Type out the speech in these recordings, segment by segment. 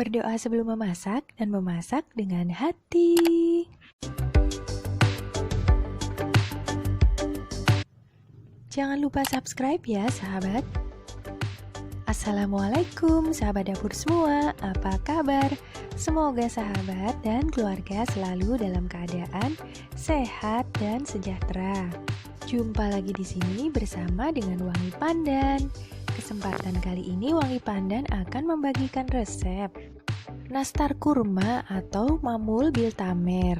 Berdoa sebelum memasak dan memasak dengan hati. Jangan lupa subscribe ya sahabat. Assalamualaikum sahabat dapur semua, apa kabar? Semoga sahabat dan keluarga selalu dalam keadaan sehat dan sejahtera. Jumpa lagi di sini bersama dengan Wangi Pandan. Kesempatan kali ini Wangi Pandan akan membagikan resep nastar kurma atau mamul bil tamer.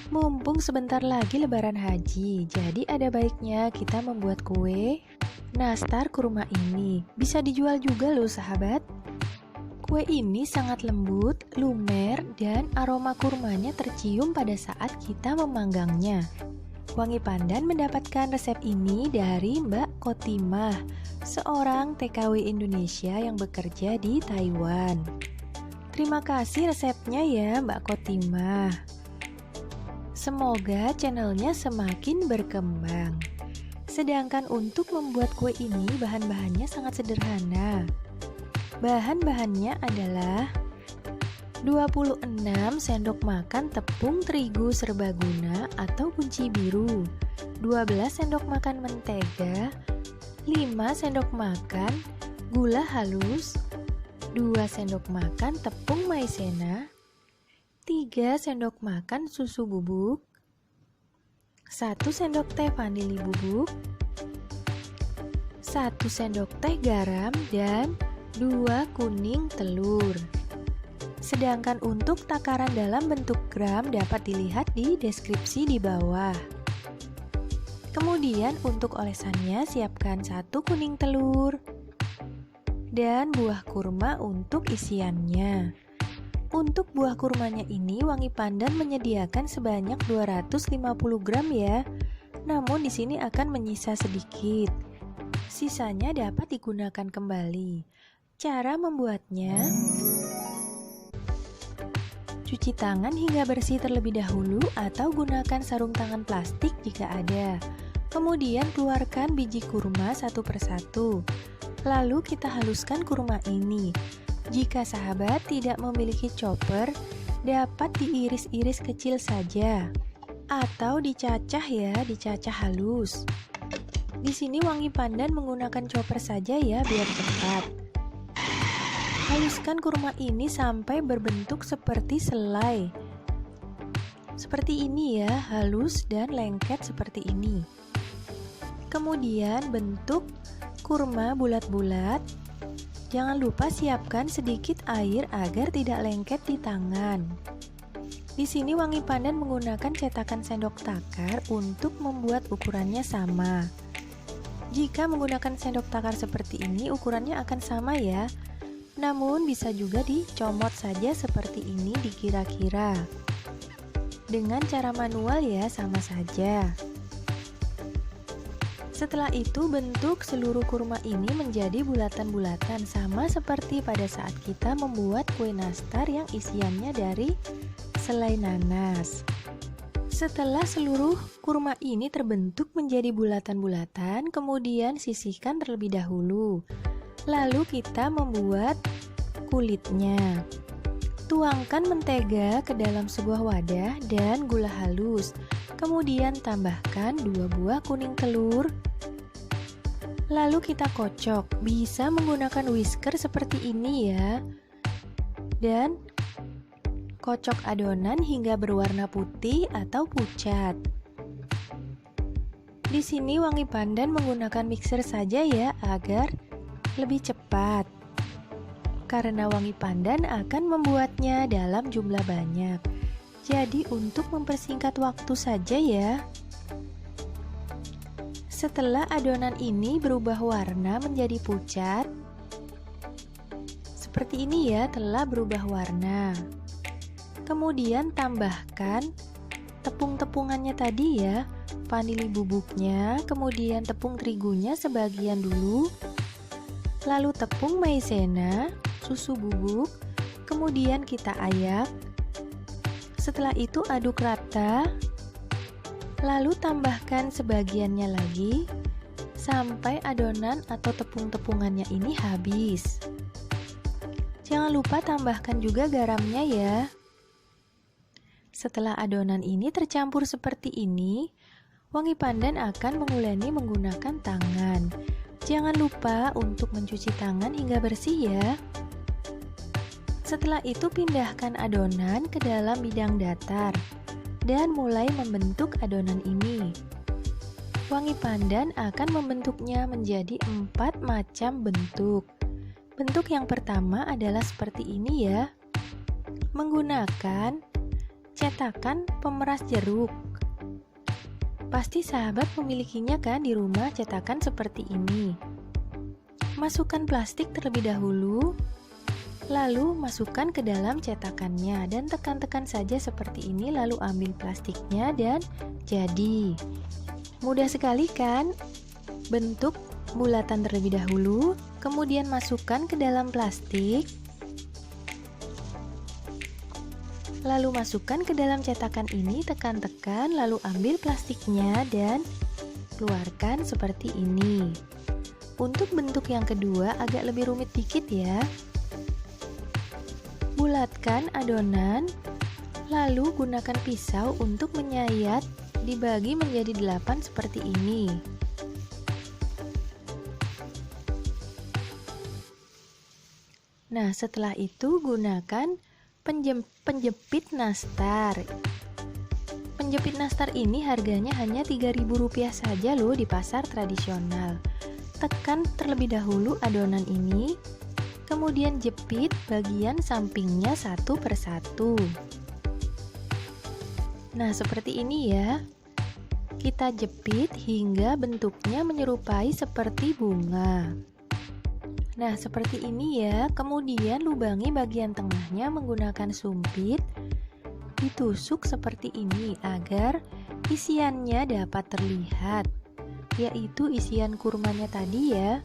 Mumpung sebentar lagi lebaran haji, jadi ada baiknya kita membuat kue nastar kurma ini. Bisa dijual juga loh sahabat. Kue ini sangat lembut, lumer, dan aroma kurmanya tercium pada saat kita memanggangnya. Wangi Pandan mendapatkan resep ini dari Mbak Kotimah, seorang TKW Indonesia yang bekerja di Taiwan. Terima kasih resepnya ya Mbak Kotimah. Semoga channelnya semakin berkembang. Sedangkan untuk membuat kue ini bahan-bahannya sangat sederhana. Bahan-bahannya adalah 26 sendok makan tepung terigu serbaguna atau kunci biru, 12 sendok makan mentega, 5 sendok makan gula halus, 2 sendok makan tepung maizena, 3 sendok makan susu bubuk, 1 sendok teh vanili bubuk, 1 sendok teh garam, dan 2 kuning telur. Sedangkan untuk takaran dalam bentuk gram dapat dilihat di deskripsi di bawah. Kemudian untuk olesannya siapkan 1 kuning telur dan buah kurma untuk isiannya. Untuk buah kurmanya ini Wangi Pandan menyediakan sebanyak 250 gram ya. Namun di sini akan menyisa sedikit. Sisanya dapat digunakan kembali. Cara membuatnya: cuci tangan hingga bersih terlebih dahulu atau gunakan sarung tangan plastik jika ada. Kemudian keluarkan biji kurma satu persatu. Lalu kita haluskan kurma ini. Jika sahabat tidak memiliki chopper, dapat diiris-iris kecil saja atau dicacah ya, dicacah halus. Di sini Wangi Pandan menggunakan chopper saja ya biar cepat. Haluskan kurma ini sampai berbentuk seperti selai. Seperti ini ya, halus dan lengket seperti ini. Kemudian bentuk kurma bulat-bulat. Jangan lupa siapkan sedikit air agar tidak lengket di tangan. Di sini Wangi Pandan menggunakan cetakan sendok takar untuk membuat ukurannya sama. Jika menggunakan sendok takar seperti ini, ukurannya akan sama ya. Namun bisa juga dicomot saja seperti ini dikira-kira. Dengan cara manual ya, sama saja. Setelah itu bentuk seluruh kurma ini menjadi bulatan-bulatan sama seperti pada saat kita membuat kue nastar yang isiannya dari selai nanas. Setelah seluruh kurma ini terbentuk menjadi bulatan-bulatan, kemudian sisihkan terlebih dahulu. Lalu kita membuat kulitnya. Tuangkan mentega ke dalam sebuah wadah dan gula halus. Kemudian tambahkan 2 buah kuning telur. Lalu kita kocok, bisa menggunakan whisker seperti ini ya. Dan kocok adonan hingga berwarna putih atau pucat. Di sini Wangi Pandan menggunakan mixer saja ya agar lebih cepat. Karena Wangi Pandan akan membuatnya dalam jumlah banyak. Jadi untuk mempersingkat waktu saja ya. Setelah adonan ini berubah warna menjadi pucat, seperti ini ya, telah berubah warna. Kemudian tambahkan tepung-tepungannya tadi ya, vanili bubuknya, kemudian tepung terigunya sebagian dulu, lalu tepung maizena, susu bubuk, kemudian kita ayak. Setelah itu aduk rata. Lalu tambahkan sebagiannya lagi sampai adonan atau tepung-tepungannya ini habis. Jangan lupa tambahkan juga garamnya ya. Setelah adonan ini tercampur seperti ini, wangi pandan akan menguleni menggunakan tangan. Jangan lupa untuk mencuci tangan hingga bersih ya. Setelah itu pindahkan adonan ke dalam bidang datar dan mulai membentuk adonan ini. Wangi pandan akan membentuknya menjadi 4 macam bentuk. Bentuk yang pertama adalah seperti ini ya. Menggunakan cetakan pemeras jeruk. Pasti sahabat memilikinya kan di rumah cetakan seperti ini. Masukkan plastik terlebih dahulu, lalu masukkan ke dalam cetakannya dan tekan-tekan saja seperti ini, lalu ambil plastiknya dan jadi. Mudah sekali kan? Bentuk bulatan terlebih dahulu, kemudian masukkan ke dalam plastik, lalu masukkan ke dalam cetakan ini, tekan-tekan, lalu ambil plastiknya dan keluarkan seperti ini. Untuk bentuk yang kedua agak lebih rumit dikit ya. Bulatkan adonan, lalu gunakan pisau untuk menyayat, dibagi menjadi 8 seperti ini. Nah, setelah itu gunakan penjepit nastar. Penjepit nastar ini harganya hanya Rp3.000 saja loh di pasar tradisional. Tekan terlebih dahulu adonan ini, kemudian jepit bagian sampingnya satu persatu. Nah, seperti ini ya. Kita jepit hingga bentuknya menyerupai seperti bunga. Nah, seperti ini ya. Kemudian lubangi bagian tengahnya menggunakan sumpit. Ditusuk seperti ini agar isiannya dapat terlihat, yaitu isian kurmanya tadi ya.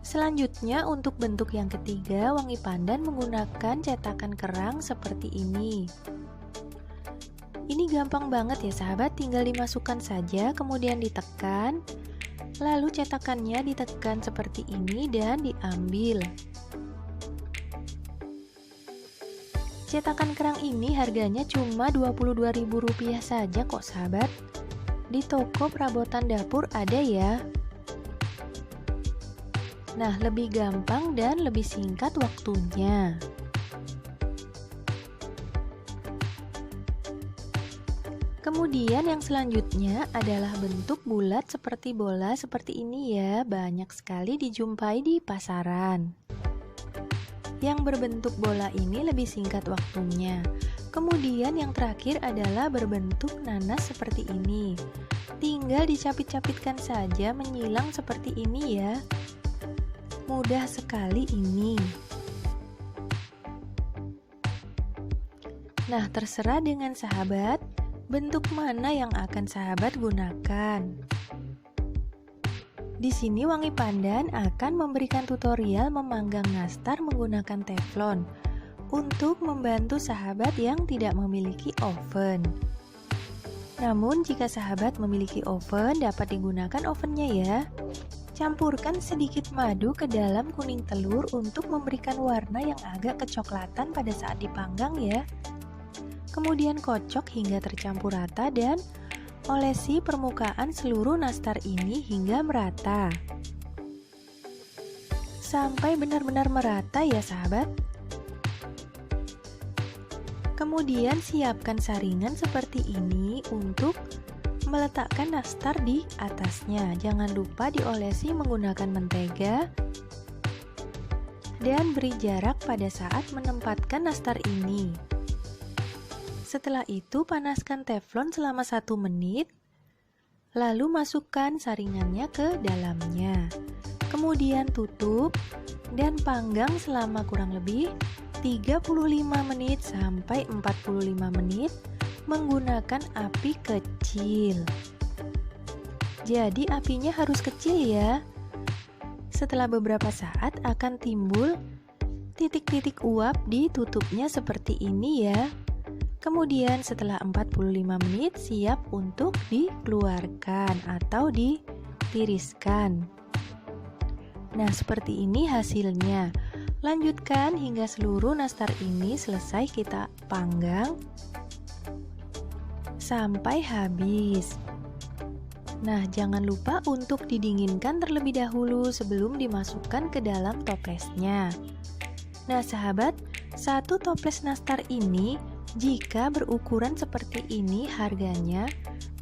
Selanjutnya untuk bentuk yang ketiga, wangi pandan menggunakan cetakan kerang seperti ini. Ini gampang banget ya sahabat, tinggal dimasukkan saja kemudian ditekan. Lalu cetakannya ditekan seperti ini dan diambil. Cetakan kerang ini harganya cuma Rp22.000 saja kok sahabat. Di toko perabotan dapur ada ya. Nah, lebih gampang dan lebih singkat waktunya. Kemudian yang selanjutnya adalah bentuk bulat seperti bola seperti ini ya, banyak sekali dijumpai di pasaran. Yang berbentuk bola ini lebih singkat waktunya. Kemudian yang terakhir adalah berbentuk nanas seperti ini. Tinggal dicapit-capitkan saja menyilang seperti ini ya. Mudah sekali ini. Nah, terserah dengan sahabat bentuk mana yang akan sahabat gunakan. Di sini Wangi Pandan akan memberikan tutorial memanggang nastar menggunakan teflon untuk membantu sahabat yang tidak memiliki oven. Namun jika sahabat memiliki oven, dapat digunakan ovennya ya. Campurkan sedikit madu ke dalam kuning telur untuk memberikan warna yang agak kecoklatan pada saat dipanggang ya. Kemudian kocok hingga tercampur rata dan olesi permukaan seluruh nastar ini hingga merata. Sampai benar-benar merata ya sahabat. Kemudian siapkan saringan seperti ini untuk meletakkan nastar di atasnya. Jangan lupa diolesi menggunakan mentega dan beri jarak pada saat menempatkan nastar ini. Setelah itu panaskan teflon selama 1 menit, lalu masukkan saringannya ke dalamnya. Kemudian tutup dan panggang selama kurang lebih 35 menit sampai 45 menit menggunakan api kecil. Jadi apinya harus kecil ya. Setelah beberapa saat akan timbul titik-titik uap di tutupnya seperti ini ya. Kemudian setelah 45 menit siap untuk dikeluarkan atau ditiriskan. Nah, seperti ini hasilnya. Lanjutkan hingga seluruh nastar ini selesai kita panggang sampai habis. Nah, jangan lupa untuk didinginkan terlebih dahulu sebelum dimasukkan ke dalam toplesnya. Nah, sahabat, satu toples nastar ini jika berukuran seperti ini harganya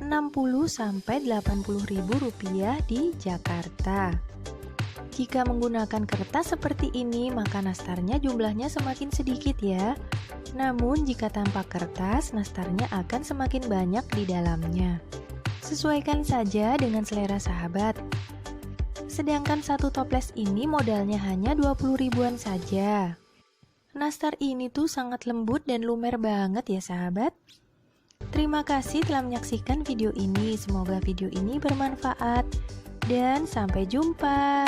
Rp60.000–80.000 di Jakarta. Jika menggunakan kertas seperti ini, maka nastarnya jumlahnya semakin sedikit ya. Namun jika tanpa kertas, nastarnya akan semakin banyak di dalamnya. Sesuaikan saja dengan selera sahabat. Sedangkan satu toples ini modalnya hanya 20 ribuan saja. Nastar ini tuh sangat lembut dan lumer banget ya sahabat. Terima kasih telah menyaksikan video ini. Semoga video ini bermanfaat. Dan sampai jumpa.